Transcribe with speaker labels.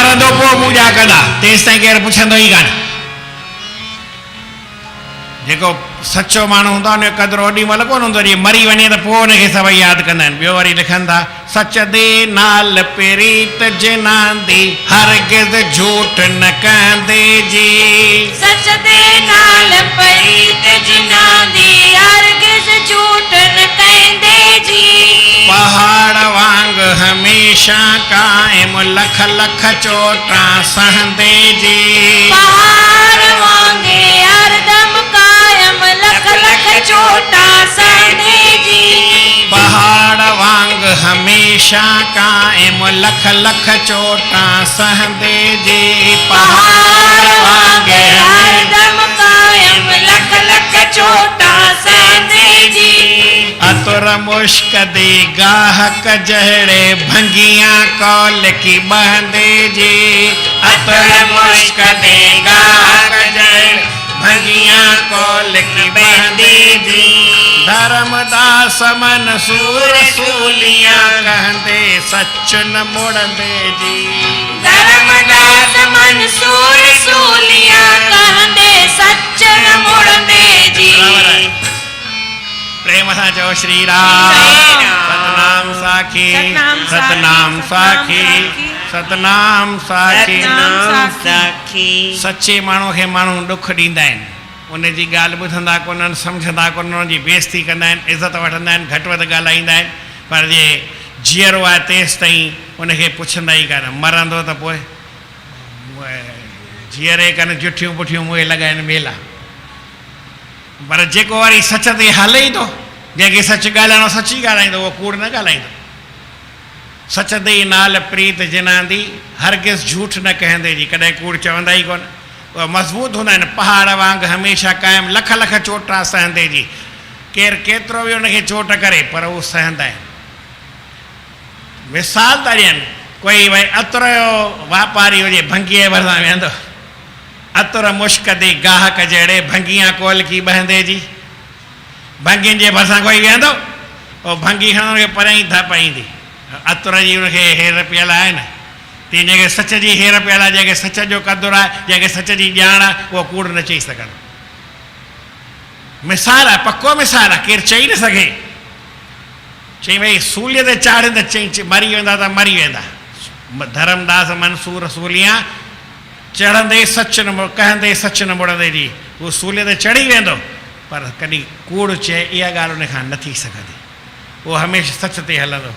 Speaker 1: मरंदो पोइ पूजा कंदा तेसि ताईं केरु पुछंदो ई कान जेको सचो माण्हू हूंदो आहे उन जो क़दुरु ओॾी महिल कोन हूंदो जीअं मरी वञे त पोइ हुनखे सभई यादि कंदा आहिनि ॿियो वरी लिखनि था सच दे नाल प्रीत जिनांदी हरगिज़ झूठ न कंदे जी
Speaker 2: सच दे नाल प्रीत जिनांदी हरगिज़ झूठ न कंदे जी
Speaker 1: पहाड़ वांग हमेशा कायम लख लख चोटा सहंदे जी
Speaker 2: पहाड़ वांगे हरदम कायम लख लख चोटा सहंदे जी
Speaker 1: पहाड़ वांग हमेशा कायम लख लख चोटा सहंदे जी
Speaker 2: पहाड़ वांगे हरदम कायम लख लख चोटा सहंदे जी
Speaker 1: अतुर मुश्क दे गाहक जहड़े भंगिया कौल की बहंदे जी अतुर मुश्क दे गाहक जहड़े भंगिया कौल की बहंदे जी धर्मदास मनसूर सूलिया कहंदे सच न मुड़ंदे जी
Speaker 2: धर्मदास मनसूर सूलिया कहंदे सच न मुड़ंदे जी
Speaker 1: प्रेम सां चओ श्री राम सतनाम साखी सतनाम साखी सतनाम साखी सचे माण्हू खे माण्हू ॾुख ॾींदा आहिनि उनजी ॻाल्हि ॿुधंदा कोन सम्झंदा कोन उनजी बेइज़ती कंदा आहिनि इज़त वठंदा आहिनि घटि वधि ॻाल्हाईंदा आहिनि पर जे जीअरो आहे तेसि ताईं उनखे पुछंदा ई कान मरंदो त पोइ जीअरे कान जुठियूं पुठियूं मुंहुं लॻाइनि मेला पर जेको वरी सच ते हले ई थो जंहिंखे सच ॻाल्हाइणो सची ॻाल्हाईंदो उहो कूड़ न ॻाल्हाईंदो सच ते ई नाल प्रीत जिनांदी हरगिज़ झूठ न कहंदे जी कॾहिं कूड़ चवंदा ई कोन उहे मज़बूत हूंदा आहिनि पहाड़ वांग हमेशह क़ाइमु लख लख चोटा सहंदे जी केरु केतिरो बि उनखे चोट करे पर उहो सहंदा आहिनि मिसाल था ॾियनि कोई भई अतर जो वापारी हुजे भंगीअ जे भरिसां वेहंदो अतर मुश्क दे गाहक जहिड़े भंगिया कोल की बहंदे जी भंगियुनि जे भरिसां कोई वेहंदो पोइ भंगी खणण खे परियां ई धप ईंदी अतर जी उनखे हेर पियल आहे न तीअं जंहिंखे सच जी हेर पियल आहे जंहिंखे सच जो क़दुरु आहे जंहिंखे सच जी ॼाण आहे उहो कूड़ न चई सघंदो मिसाल आहे पको मिसाल आहे केरु चई न सघे चई भई सूलीअ ते चाढ़े त चई मरी वेंदा त मरी वेंदा धर्मदास मनसूर सूलिया चढ़ंदे सच न कहंदे सच न मुड़ंदे जी उहो सूलीअ ते चढ़ी वेंदो पर कॾहिं कूड़ चए इहा ॻाल्हि उन खां न थी सघंदी उहो हमेशह सच ते हलंदो